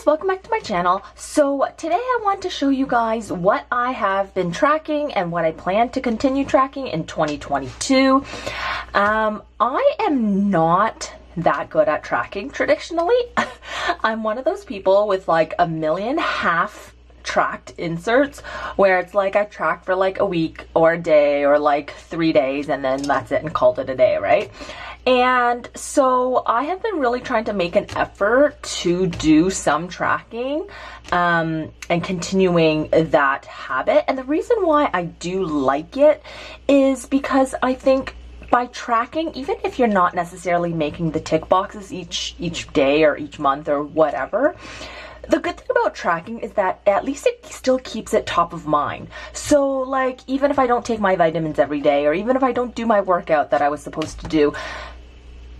guys, welcome back to my channel. So today I want to show you guys what I have been tracking and what I plan to continue tracking in 2022. I am not that good at tracking traditionally. I'm one of those people with like 1.5 million tracked inserts where it's like I track for like a week or a day or like 3 days and then that's it and called it a day, right? And so I have been really trying to make an effort to do some tracking and continuing that habit. And the reason why I do like it is because I think by tracking, even if you're not necessarily making the tick boxes each day or each month or whatever, the good thing about tracking is that at least it still keeps it top of mind. So like, even if I don't take my vitamins every day, or even if I don't do my workout that I was supposed to do,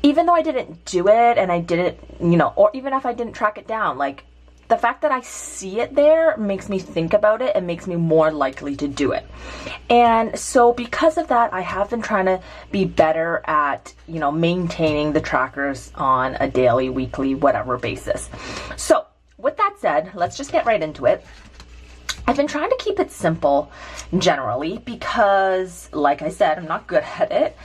even though I didn't do it and I didn't, or even if I didn't track it down, like the fact that I see it there makes me think about it and makes me more likely to do it. And so because of that, I have been trying to be better at, maintaining the trackers on a daily, weekly, whatever basis. So with that said, let's just get right into it. I've been trying to keep it simple generally because, like I said, I'm not good at it.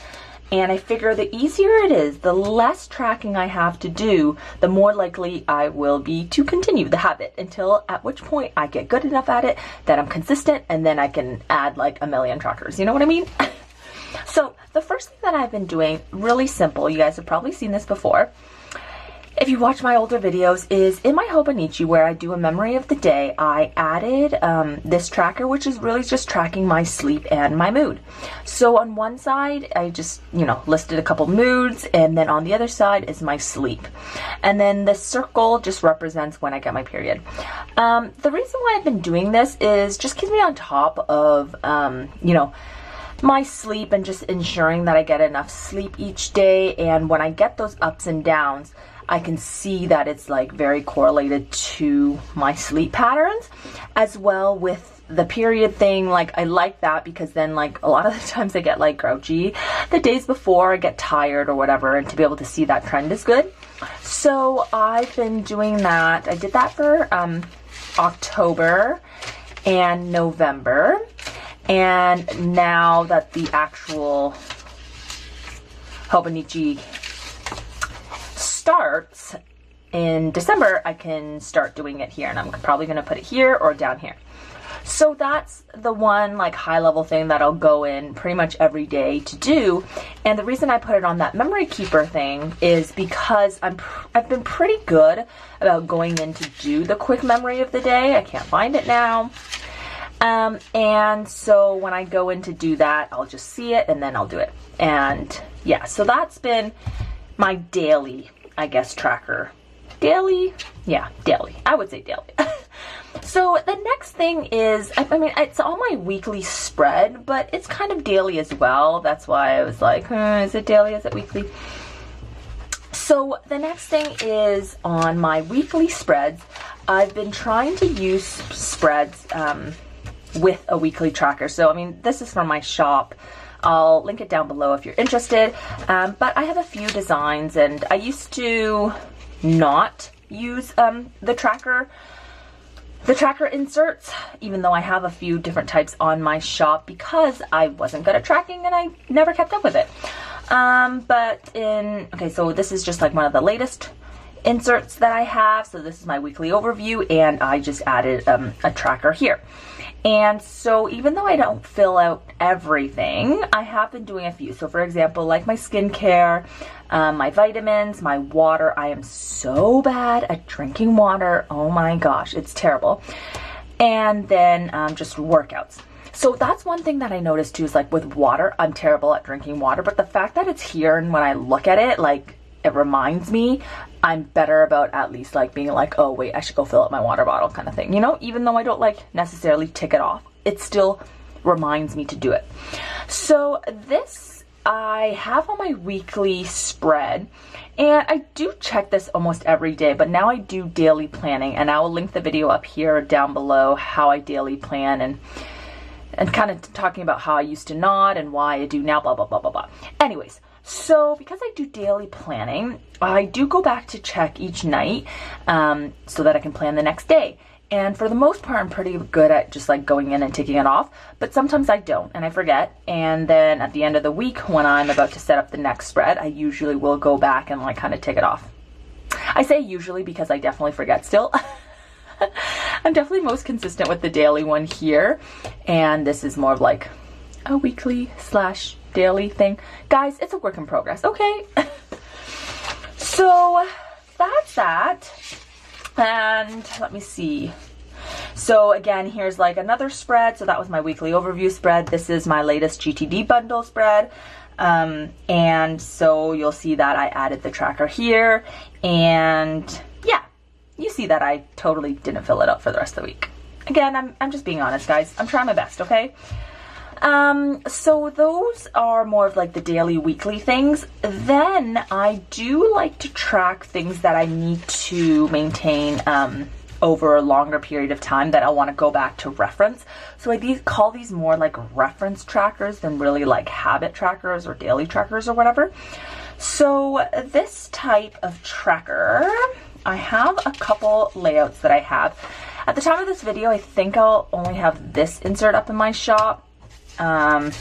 And I figure the easier it is, the less tracking I have to do, the more likely I will be to continue the habit, until at which point I get good enough at it that I'm consistent, and then I can add like 1 million trackers. You know what I mean? So the first thing that I've been doing, really simple, you guys have probably seen this before, if you watch my older videos, is in my Hobonichi where I do a memory of the day, I added this tracker, which is really just tracking my sleep and my mood. So on one side, I just, listed a couple moods, and then on the other side is my sleep. And then the circle just represents when I get my period. The reason why I've been doing this is just keeps me on top of, my sleep and just ensuring that I get enough sleep each day. And when I get those ups and downs, I can see that it's like very correlated to my sleep patterns, as well with the period thing. Like I like that because then like a lot of the times I get like grouchy the days before, I get tired or whatever, and to be able to see that trend is good. So I've been doing that. I did that for October and November. And now that the actual Hobonichi starts in December, I can start doing it here, and I'm probably going to put it here or down here. So that's the one like high level thing that I'll go in pretty much every day to do. And the reason I put it on that memory keeper thing is because I've been pretty good about going in to do the quick memory of the day. I can't find it now. And so when I go in to do that, I'll just see it and then I'll do it. And yeah, so that's been my daily, I guess, tracker. Daily? Yeah, daily. I would say daily. So the next thing is, I mean, it's on my weekly spread, but it's kind of daily as well. That's why I was like, is it daily? Is it weekly? So the next thing is on my weekly spreads. I've been trying to use spreads with a weekly tracker. So, I mean, this is from my shop. I'll link it down below if you're interested. But I have a few designs, and I used to not use the tracker inserts, even though I have a few different types on my shop, because I wasn't good at tracking and I never kept up with it. Okay, so this is just like one of the latest inserts that I have. So this is my weekly overview, and I just added a tracker here. And so even though I don't fill out everything, I have been doing a few. So for example, like my skincare, my vitamins, my water. I am so bad at drinking water. Oh my gosh, it's terrible. And then just workouts. So that's one thing that I noticed too, is like with water, I'm terrible at drinking water, but the fact that it's here and when I look at it, like it reminds me, I'm better about at least like being like, oh wait, I should go fill up my water bottle kind of thing, even though I don't like necessarily tick it off, it still reminds me to do it. So this I have on my weekly spread, and I do check this almost every day, but now I do daily planning, and I will link the video up here or down below how I daily plan and kind of talking about how I used to not and why I do now, blah, blah, blah, blah, blah. Anyways, So because I do daily planning, I do go back to check each night so that I can plan the next day. And for the most part, I'm pretty good at just like going in and taking it off, but sometimes I don't and I forget. And then at the end of the week, when I'm about to set up the next spread, I usually will go back and like kind of take it off. I say usually because I definitely forget still. I'm definitely most consistent with the daily one here. And this is more of like a weekly / daily thing. Guys, it's a work in progress, okay? So that's that. And let me see. So again, here's like another spread. So that was my weekly overview spread. This is my latest GTD bundle spread. And so you'll see that I added the tracker here. And yeah, you see that I totally didn't fill it out for the rest of the week. Again, I'm just being honest, guys. I'm trying my best, okay? So those are more of like the daily, weekly things. Then I do like to track things that I need to maintain over a longer period of time that I want to go back to reference. So I call these more like reference trackers than really like habit trackers or daily trackers or whatever. So this type of tracker, I have a couple layouts that I have. At the time of this video, I think I'll only have this insert up in my shop.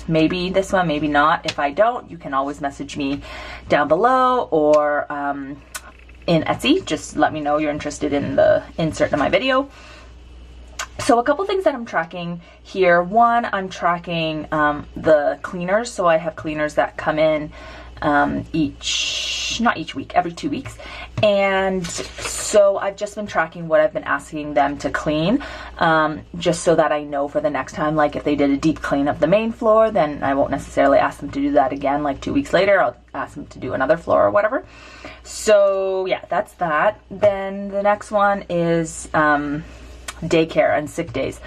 Maybe this one, maybe not. If I don't, you can always message me down below or in Etsy. Just let me know you're interested in the insert in my video. So a couple things that I'm tracking here. One, I'm tracking the cleaners. So I have cleaners that come in not each week, every 2 weeks. And so I've just been tracking what I've been asking them to clean, just so that I know for the next time, like if they did a deep clean of the main floor, then I won't necessarily ask them to do that again, like 2 weeks later, I'll ask them to do another floor or whatever. So yeah, that's that. Then the next one is daycare and sick days.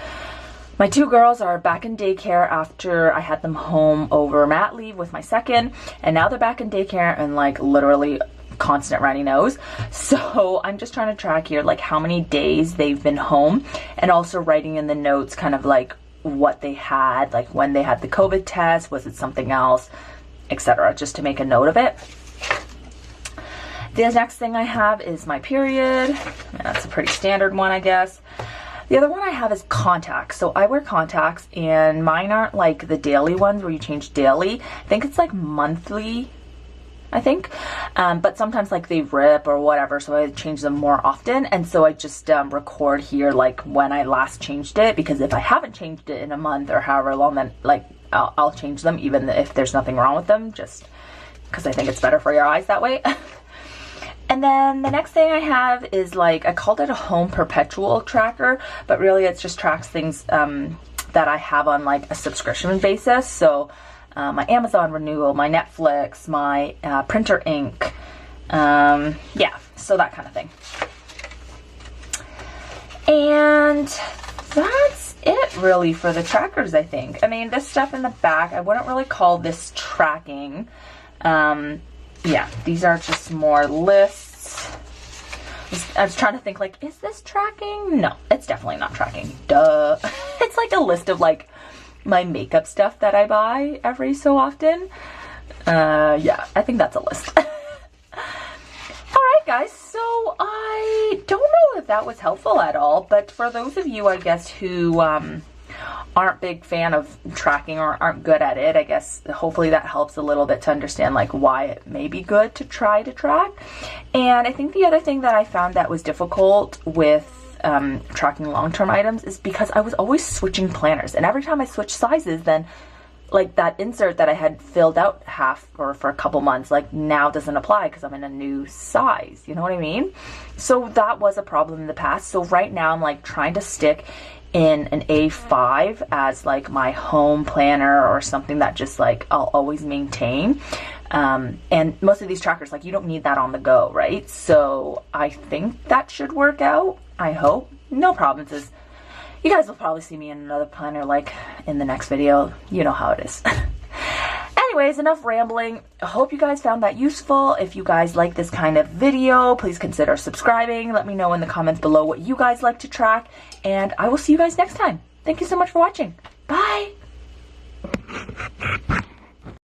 My two girls are back in daycare after I had them home over mat leave with my second, and now they're back in daycare and like literally constant runny nose. So I'm just trying to track here like how many days they've been home, and also writing in the notes kind of like what they had, like when they had the COVID test, was it something else, etc., just to make a note of it. The next thing I have is my period, and that's a pretty standard one, I guess. The other one I have is contacts. So I wear contacts, and mine aren't like the daily ones where you change daily. I think it's like monthly, I think. But sometimes like they rip or whatever, so I change them more often. And so I just record here like when I last changed it, because if I haven't changed it in a month or however long, then like I'll change them even if there's nothing wrong with them, just because I think it's better for your eyes that way. And then the next thing I have is like, I called it a home perpetual tracker, but really it just tracks things that I have on like a subscription basis. So my Amazon renewal, my Netflix, my printer ink, yeah, so that kind of thing. And that's it really for the trackers, I think. I mean, this stuff in the back, I wouldn't really call this tracking. Yeah, these are just more lists. I was trying to think like, is this tracking? No, it's definitely not tracking. Duh. It's like a list of like my makeup stuff that I buy every so often. Yeah, I think that's a list. Alright guys, so I don't know if that was helpful at all, but for those of you, I guess, who aren't big fan of tracking or aren't good at it, I guess hopefully that helps a little bit to understand like why it may be good to try to track. And I think the other thing that I found that was difficult with tracking long-term items is because I was always switching planners, and every time I switch sizes, then like that insert that I had filled out half or for a couple months, like now doesn't apply because I'm in a new size, you know what I mean? So that was a problem in the past. So right now I'm like trying to stick in an A5 as like my home planner or something that just like I'll always maintain. And most of these trackers, like you don't need that on the go, right? So I think that should work out. I hope. No promises. You guys will probably see me in another planner like in the next video. You know how it is. Anyways, enough rambling. I hope you guys found that useful. If you guys like this kind of video, please consider subscribing. Let me know in the comments below what you guys like to track, and I will see you guys next time. Thank you so much for watching. Bye.